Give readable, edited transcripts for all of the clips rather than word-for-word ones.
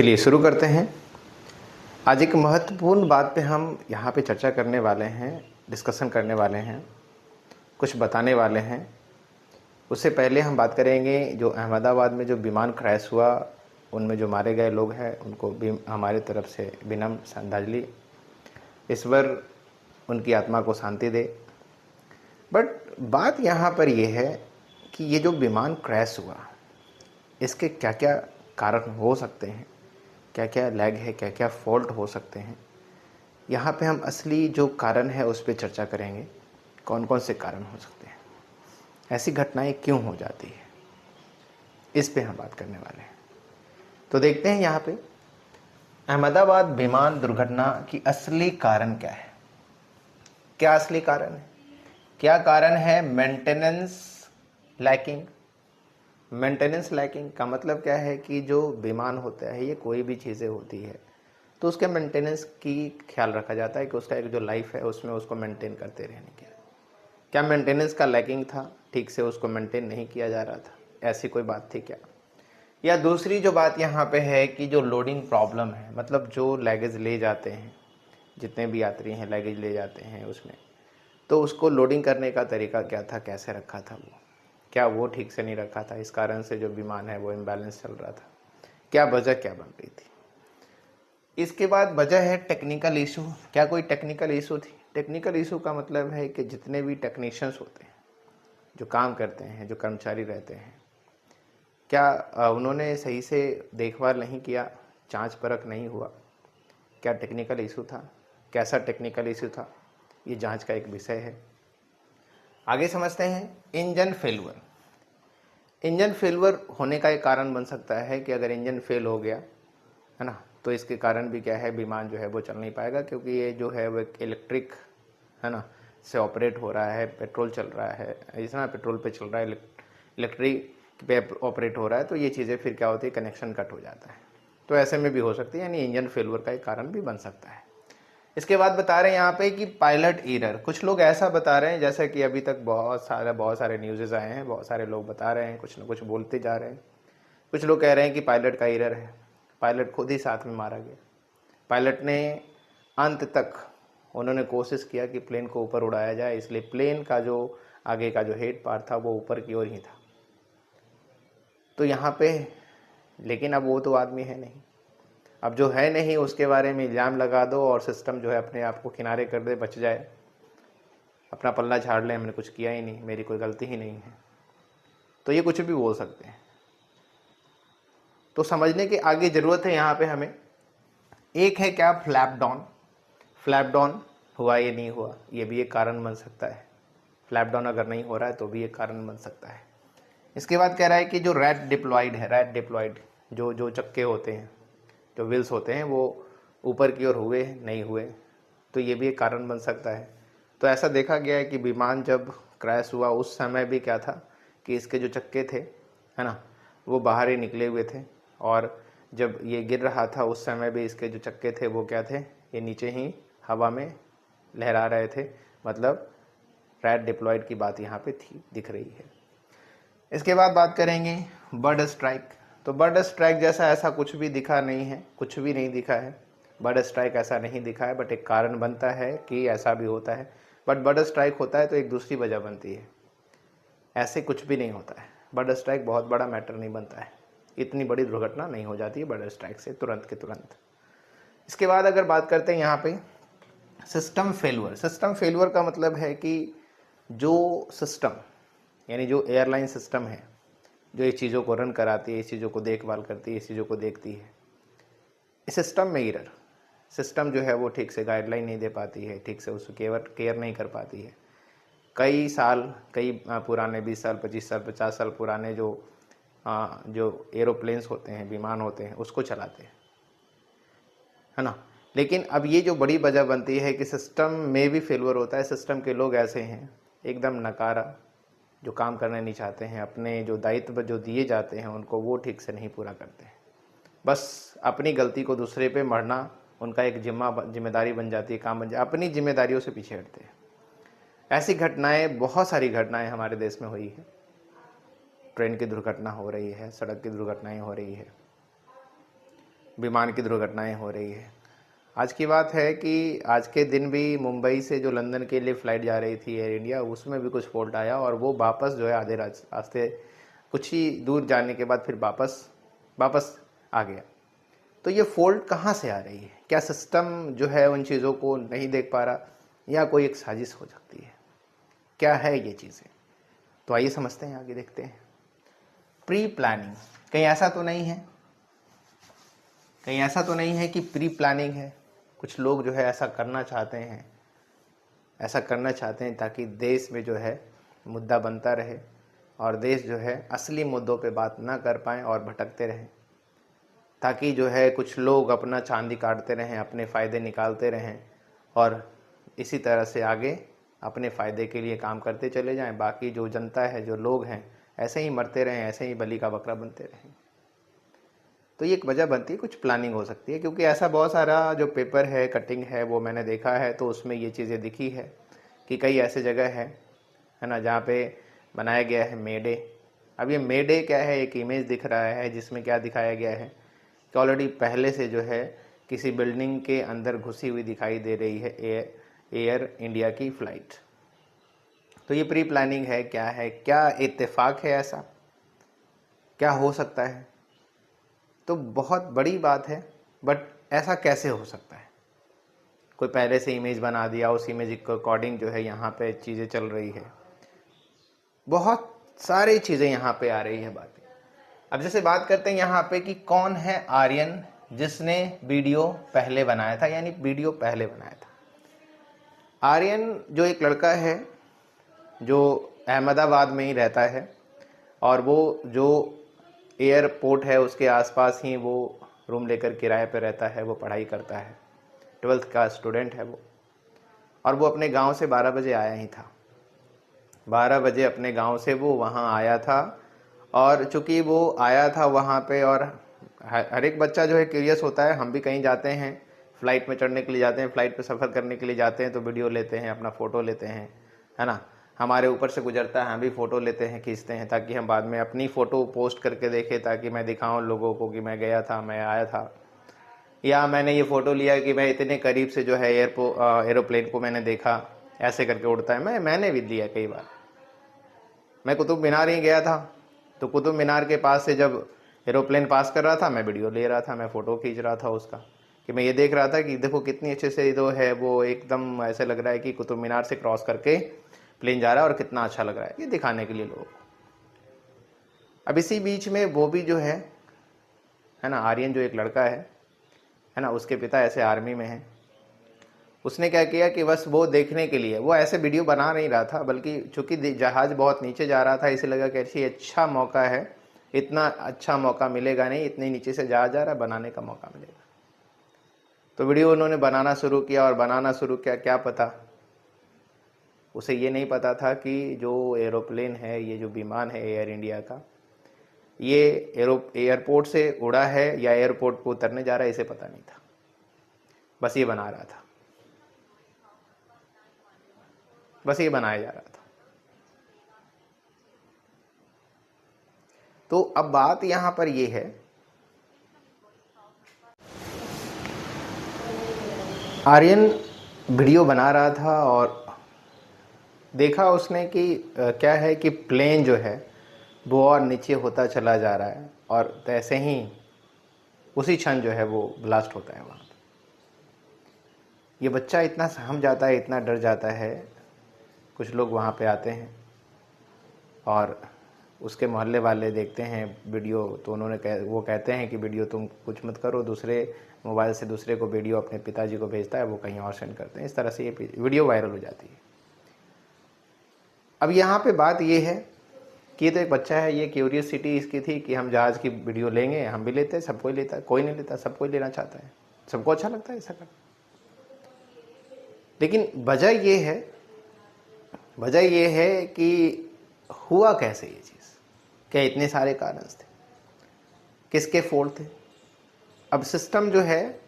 चलिए शुरू करते हैं। आज एक महत्वपूर्ण बात पे हम यहाँ पे चर्चा करने वाले हैं, डिस्कशन करने वाले हैं, कुछ बताने वाले हैं। उससे पहले हम बात करेंगे जो अहमदाबाद में जो विमान क्रैश हुआ, उनमें जो मारे गए लोग हैं उनको भी हमारे तरफ से विनम्र श्रद्धांजलि। ईश्वर उनकी आत्मा को शांति दे। बट बात यहाँ पर यह है कि ये जो विमान क्रैश हुआ, इसके क्या क्या कारण हो सकते हैं, क्या क्या लैग है, क्या क्या फॉल्ट हो सकते हैं। यहाँ पे हम असली जो कारण है उस पर चर्चा करेंगे। कौन कौन से कारण हो सकते हैं, ऐसी घटनाएं क्यों हो जाती है, इस पे हम बात करने वाले हैं। तो देखते हैं यहाँ पे अहमदाबाद विमान दुर्घटना की असली कारण क्या है। क्या असली कारण है, क्या कारण है? Maintenance lacking. मेंटेनेंस लैकिंग का मतलब क्या है कि जो विमान होता है, ये कोई भी चीज़ें होती है तो उसके मेंटेनेंस की ख्याल रखा जाता है कि उसका एक जो लाइफ है उसमें उसको मेंटेन करते रहने की। क्या मेंटेनेंस का लैकिंग था, ठीक से उसको मेंटेन नहीं किया जा रहा था, ऐसी कोई बात थी क्या? या दूसरी जो बात यहाँ पे है कि जो लोडिंग प्रॉब्लम है, मतलब जो लगेज ले जाते हैं, जितने भी यात्री हैं लगेज ले जाते हैं उसमें, तो उसको लोडिंग करने का तरीका क्या था, कैसे रखा था वो, क्या वो ठीक से नहीं रखा था, इस कारण से जो विमान है वो इम्बैलेंस चल रहा था। क्या वजह क्या बन रही थी? इसके बाद वजह है टेक्निकल इशू। क्या कोई टेक्निकल इशू थी? टेक्निकल इशू का मतलब है कि जितने भी टेक्नीशियंस होते हैं, जो काम करते हैं, जो कर्मचारी रहते हैं, क्या उन्होंने सही से देखभाल नहीं किया, जांच परख नहीं हुआ? क्या टेक्निकल इशू था? कैसा टेक्निकल इशू था? ये जांच का एक विषय है। आगे समझते हैं इंजन फेलुअर। इंजन फेलुअर होने का एक कारण बन सकता है कि अगर इंजन फेल हो गया है ना, तो इसके कारण भी क्या है, विमान जो है वो चल नहीं पाएगा, क्योंकि ये जो है वो एक इलेक्ट्रिक है ना से ऑपरेट हो रहा है, पेट्रोल चल रहा है, इतना पेट्रोल पे चल रहा है, इलेक्ट्रिक पे ऑपरेट हो रहा है, तो ये चीज़ें फिर क्या होती है, कनेक्शन कट हो जाता है। तो ऐसे में भी हो सकती है, यानी इंजन फेलुअर का एक कारण भी बन सकता है। इसके बाद बता रहे हैं यहाँ पे कि पायलट एरर। कुछ लोग ऐसा बता रहे हैं, जैसे कि अभी तक बहुत सारे न्यूज़ेस आए हैं, बहुत सारे लोग बता रहे हैं, कुछ ना कुछ बोलते जा रहे हैं। कुछ लोग कह रहे हैं कि पायलट का एरर है, पायलट खुद ही साथ में मारा गया। पायलट ने अंत तक उन्होंने कोशिश किया कि प्लेन को ऊपर उड़ाया जाए, इसलिए प्लेन का जो आगे का जो हेड पार्ट था वो ऊपर की ओर ही था। तो यहाँ पे लेकिन अब वो तो आदमी है नहीं, अब जो है नहीं उसके बारे में इल्ज़ाम लगा दो और सिस्टम जो है अपने आप को किनारे कर दे, बच जाए, अपना पल्ला झाड़ ले, हमने कुछ किया ही नहीं, मेरी कोई गलती ही नहीं है। तो ये कुछ भी बोल सकते हैं। तो समझने की आगे ज़रूरत है यहाँ पे हमें। एक है क्या, फ्लैप डाउन। फ्लैप डाउन हुआ या नहीं हुआ, ये भी एक कारण बन सकता है। फ्लैप डाउन अगर नहीं हो रहा है तो भी एक कारण बन सकता है। इसके बाद कह रहा है कि जो रैट डिप्लॉयड है, रैट डिप्लॉयड जो जो चक्के होते हैं, जो व्हील्स होते हैं, वो ऊपर की ओर हुए नहीं हुए, तो ये भी एक कारण बन सकता है। तो ऐसा देखा गया है कि विमान जब क्रैश हुआ उस समय भी क्या था कि इसके जो चक्के थे है ना, वो बाहर ही निकले हुए थे, और जब ये गिर रहा था उस समय भी इसके जो चक्के थे वो क्या थे, ये नीचे ही हवा में लहरा रहे थे। मतलब रैट डिप्लॉयड की बात यहाँ पे थी, दिख रही है। इसके बाद बात करेंगे बर्ड स्ट्राइक। तो बर्ड स्ट्राइक जैसा ऐसा कुछ भी दिखा नहीं है, कुछ भी नहीं दिखा है। बर्ड स्ट्राइक ऐसा नहीं दिखा है, बट एक कारण बनता है कि ऐसा भी होता है। बट बर्ड स्ट्राइक होता है तो एक दूसरी वजह बनती है, ऐसे कुछ भी नहीं होता है। बर्ड स्ट्राइक बहुत बड़ा मैटर नहीं बनता है, इतनी बड़ी दुर्घटना नहीं हो जाती है बर्ड स्ट्राइक से तुरंत के तुरंत। इसके बाद अगर बात करते हैं यहाँ पे सिस्टम फेलुअर। सिस्टम फेलुअर का मतलब है कि जो सिस्टम, यानी जो एयरलाइन सिस्टम है, जो इस चीज़ों को रन कराती है, इस चीज़ों को देखभाल करती है, इस चीज़ों को देखती है, इस सिस्टम में एरर, सिस्टम जो है वो ठीक से गाइडलाइन नहीं दे पाती है, ठीक से उसको केयर नहीं कर पाती है। कई साल, कई पुराने 20 साल 25 साल 50 साल पुराने जो एरोप्लेन्स होते हैं, विमान होते हैं, उसको चलाते हैं, है ना। लेकिन अब ये जो बड़ी वजह बनती है कि सिस्टम में भी फेलुअर होता है। सिस्टम के लोग ऐसे हैं एकदम नकारा, जो काम करना नहीं चाहते हैं, अपने जो दायित्व जो दिए जाते हैं उनको वो ठीक से नहीं पूरा करते हैं। बस अपनी गलती को दूसरे पे मढ़ना उनका एक जिम्मेदारी बन जाती है, काम बन जाती है, अपनी जिम्मेदारियों से पीछे हटते हैं। ऐसी घटनाएं, बहुत सारी घटनाएं हमारे देश में हुई है। ट्रेन की दुर्घटना हो रही है, सड़क की दुर्घटनाएं हो रही है, विमान की दुर्घटनाएं हो रही है। आज की बात है कि आज के दिन भी मुंबई से जो लंदन के लिए फ़्लाइट जा रही थी एयर इंडिया, उसमें भी कुछ फॉल्ट आया और वो वापस जो है आधे रास्ते कुछ ही दूर जाने के बाद फिर वापस आ गया। तो ये फॉल्ट कहाँ से आ रही है? क्या सिस्टम जो है उन चीज़ों को नहीं देख पा रहा, या कोई एक साजिश हो सकती है? क्या है ये चीज़ें? तो आइए समझते हैं, आगे देखते हैं। प्री प्लानिंग, कहीं ऐसा तो नहीं है, कहीं ऐसा तो नहीं है कि प्री प्लानिंग है? कुछ लोग जो है ऐसा करना चाहते हैं ताकि देश में जो है मुद्दा बनता रहे और देश जो है असली मुद्दों पे बात ना कर पाएँ और भटकते रहें, ताकि जो है कुछ लोग अपना चांदी काटते रहें, अपने फ़ायदे निकालते रहें और इसी तरह से आगे अपने फ़ायदे के लिए काम करते चले जाएं। बाकी जो जनता है, जो लोग हैं, ऐसे ही मरते रहें, ऐसे ही बलि का बकरा बनते रहें। तो ये एक वजह बनती है, कुछ प्लानिंग हो सकती है, क्योंकि ऐसा बहुत सारा जो पेपर है, कटिंग है, वो मैंने देखा है, तो उसमें ये चीज़ें दिखी है कि कई ऐसे जगह है ना, जहाँ पे बनाया गया है मे डे। अब ये मे डे क्या है? एक इमेज दिख रहा है जिसमें क्या दिखाया गया है कि ऑलरेडी पहले से जो है किसी बिल्डिंग के अंदर घुसी हुई दिखाई दे रही है एयर इंडिया की फ़्लाइट। तो ये प्री प्लानिंग है, क्या है? क्या इत्तेफाक है? ऐसा क्या हो सकता है? तो बहुत बड़ी बात है, बट ऐसा कैसे हो सकता है? कोई पहले से इमेज बना दिया, उस इमेज के अकॉर्डिंग जो है यहाँ पे चीज़ें चल रही है, बहुत सारी चीज़ें यहाँ पे आ रही है बातें। अब जैसे बात करते हैं यहाँ पे कि कौन है आर्यन जिसने वीडियो पहले बनाया था, यानी वीडियो पहले बनाया था। आर्यन जो एक लड़का है जो अहमदाबाद में ही रहता है और वो जो एयरपोर्ट है उसके आसपास ही वो रूम लेकर किराए पे रहता है, वो पढ़ाई करता है, 12th का स्टूडेंट है वो। और वो अपने गांव से 12 बजे आया ही था, 12 बजे अपने गांव से वो वहाँ आया था। और चूँकि वो आया था वहाँ पे, और हर एक बच्चा जो है क्यूरियस होता है, हम भी कहीं जाते हैं, फ़्लाइट में चढ़ने के लिए जाते हैं, फ़्लाइट पे सफ़र करने के लिए जाते हैं, तो वीडियो लेते हैं, अपना फ़ोटो लेते हैं, है ना। हमारे ऊपर से गुजरता है, हम भी फ़ोटो लेते हैं, खींचते हैं, ताकि हम बाद में अपनी फ़ोटो पोस्ट करके देखें, ताकि मैं दिखाऊँ लोगों को कि मैं गया था, मैं आया था, या मैंने ये फ़ोटो लिया कि मैं इतने करीब से जो है एरोप्लेन को मैंने देखा, ऐसे करके उड़ता है। मैंने भी लिया कई बार। मैं कुतुब मीनार ही गया था, तो कुतुब मीनार के पास से जब एरोप्लेन पास कर रहा था, मैं वीडियो ले रहा था, मैं फ़ोटो खींच रहा था उसका, कि मैं ये देख रहा था कि देखो कितनी अच्छे से जो है वो एकदम ऐसे लग रहा है कि कुतुब मीनार से क्रॉस करके प्लेन जा रहा है और कितना अच्छा लग रहा है, ये दिखाने के लिए लोगों को। अब इसी बीच में वो भी जो है ना, आर्यन जो एक लड़का है ना, उसके पिता ऐसे आर्मी में हैं। उसने क्या किया कि बस वो देखने के लिए, वो ऐसे वीडियो बना नहीं रहा था, बल्कि चूंकि जहाज़ बहुत नीचे जा रहा था, इसे लगा कि अच्छी अच्छा मौका है, इतना अच्छा मौका मिलेगा नहीं, इतने नीचे से जहाज़ जा रहा है, बनाने का मौका मिलेगा। तो वीडियो उन्होंने बनाना शुरू किया, और बनाना शुरू किया, क्या पता उसे ये नहीं पता था कि जो एरोप्लेन है, ये जो विमान है एयर इंडिया का, ये एयरपोर्ट से उड़ा है या एयरपोर्ट को उतरने जा रहा है, इसे पता नहीं था, बस ये बना रहा था, बस ये बनाया जा रहा था। तो अब बात यहाँ पर ये है, आर्यन वीडियो बना रहा था और देखा उसने कि क्या है कि प्लेन जो है वो और नीचे होता चला जा रहा है, और तैसे ही उसी क्षण जो है वो ब्लास्ट होता है वहाँ पे। ये बच्चा इतना सहम जाता है, इतना डर जाता है। कुछ लोग वहाँ पे आते हैं और उसके मोहल्ले वाले देखते हैं वीडियो, तो वो कहते हैं कि वीडियो तुम कुछ मत करो, दूसरे मोबाइल से दूसरे को वीडियो अपने पिताजी को भेजता है, वो कहीं और सेंड करते हैं, इस तरह से ये वीडियो वायरल हो जाती है। अब यहाँ पे बात ये है कि ये तो एक बच्चा है, ये क्यूरियसिटी इसकी थी कि हम जहाज़ की वीडियो लेंगे, हम भी लेते हैं, सब कोई लेता है, कोई नहीं लेता, सब कोई लेना चाहता है, सबको अच्छा लगता है ऐसा करना। लेकिन वजह ये है कि हुआ कैसे ये चीज़, क्या इतने सारे कारण थे, किसके फॉल्ट थे? अब सिस्टम जो है,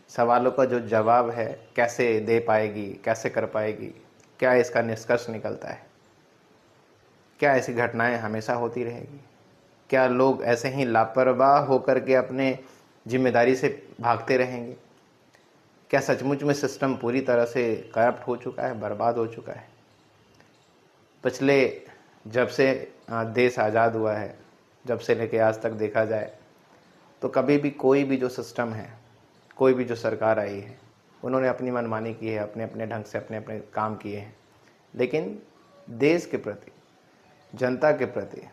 सवालों का जो जवाब है, कैसे दे पाएगी, कैसे कर पाएगी? क्या इसका निष्कर्ष निकलता है? क्या ऐसी घटनाएं हमेशा होती रहेगी? क्या लोग ऐसे ही लापरवाह होकर के अपने जिम्मेदारी से भागते रहेंगे? क्या सचमुच में सिस्टम पूरी तरह से करप्ट हो चुका है, बर्बाद हो चुका है? पिछले जब से देश आज़ाद हुआ है, जब से लेके आज तक देखा जाए तो कभी भी कोई भी जो सिस्टम है, कोई भी जो सरकार आई है, उन्होंने अपनी मनमानी की है, अपने अपने ढंग से अपने अपने काम किए हैं, लेकिन देश के प्रति, जनता के प्रति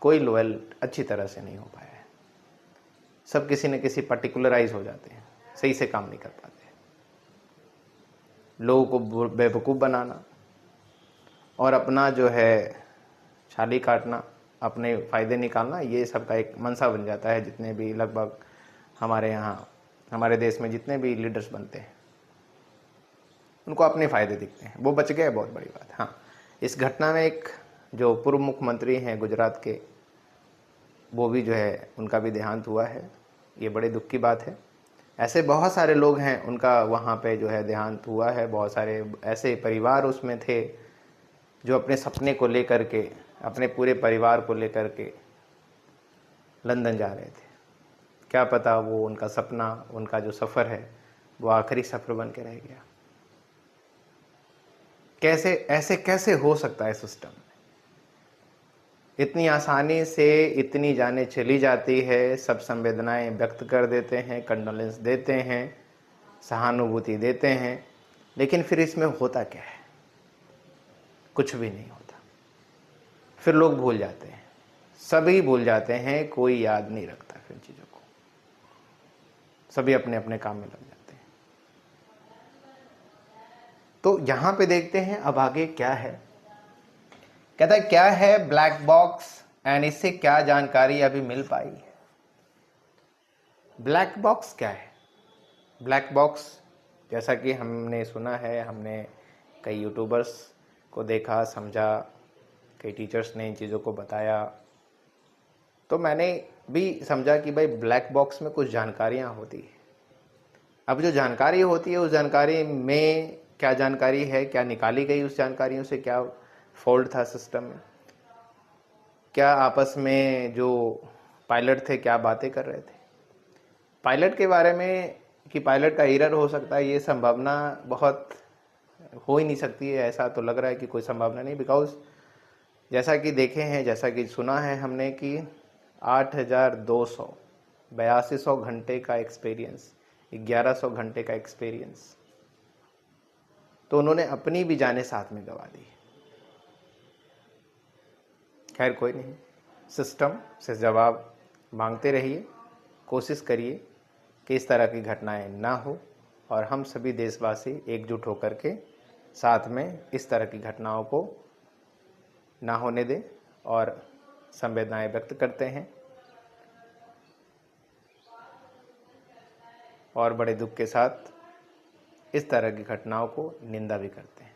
कोई लॉयल अच्छी तरह से नहीं हो पाया है। सब किसी न किसी पर्टिकुलराइज हो जाते हैं, सही से काम नहीं कर पाते। लोगों को बेवकूफ़ बनाना और अपना जो है छाली काटना, अपने फ़ायदे निकालना, ये सब का एक मंशा बन जाता है। जितने भी लगभग हमारे यहाँ, हमारे देश में जितने भी लीडर्स बनते हैं, उनको अपने फ़ायदे दिखते हैं। वो बच गए, बहुत बड़ी बात। हाँ, इस घटना में एक जो पूर्व मुख्यमंत्री हैं गुजरात के, वो भी जो है, उनका भी देहांत हुआ है। ये बड़े दुख की बात है। ऐसे बहुत सारे लोग हैं, उनका वहाँ पे जो है देहांत हुआ है। बहुत सारे ऐसे परिवार उसमें थे जो अपने सपने को लेकर के, अपने पूरे परिवार को लेकर के लंदन जा रहे थे। क्या पता वो उनका सपना, उनका जो सफ़र है, वो आखिरी सफ़र बन के रह गया। कैसे ऐसे कैसे हो सकता है सिस्टम? इतनी आसानी से इतनी जानें चली जाती है, सब संवेदनाएं व्यक्त कर देते हैं, कंडोलेंस देते हैं, सहानुभूति देते हैं, लेकिन फिर इसमें होता क्या है? कुछ भी नहीं होता। फिर लोग भूल जाते हैं, सभी भूल जाते हैं, कोई याद नहीं रखता फिर चीज़ों को, सभी अपने अपने काम में लग जाते हैं। तो यहाँ पे देखते हैं अब आगे क्या है। कहता है क्या है ब्लैक बॉक्स एंड इससे क्या जानकारी अभी मिल पाई है। ब्लैक बॉक्स क्या है? ब्लैक बॉक्स, जैसा कि हमने सुना है, हमने कई यूट्यूबर्स को देखा, समझा, कई टीचर्स ने इन चीज़ों को बताया, तो मैंने भी समझा कि भाई ब्लैक बॉक्स में कुछ जानकारियाँ होती है। अब जो जानकारी होती है, उस जानकारी में क्या जानकारी है, क्या निकाली गई उस जानकारियों से, क्या फॉल्ट था सिस्टम में, क्या आपस में जो पायलट थे क्या बातें कर रहे थे। पायलट के बारे में कि पायलट का एरर हो सकता है, ये संभावना बहुत हो ही नहीं सकती है। ऐसा तो लग रहा है कि कोई संभावना नहीं, बिकॉज जैसा कि देखे हैं, जैसा कि सुना है हमने कि 8,200 8200 घंटे का एक्सपीरियंस, 1100 घंटे का एक्सपीरियंस, तो उन्होंने अपनी भी जानें साथ में गंवा दी। खैर कोई नहीं, सिस्टम से जवाब मांगते रहिए, कोशिश करिए कि इस तरह की घटनाएं ना हो और हम सभी देशवासी एकजुट होकर के साथ में इस तरह की घटनाओं को ना होने दें और संवेदनाएं व्यक्त करते हैं और बड़े दुख के साथ इस तरह की घटनाओं को निंदा भी करते हैं।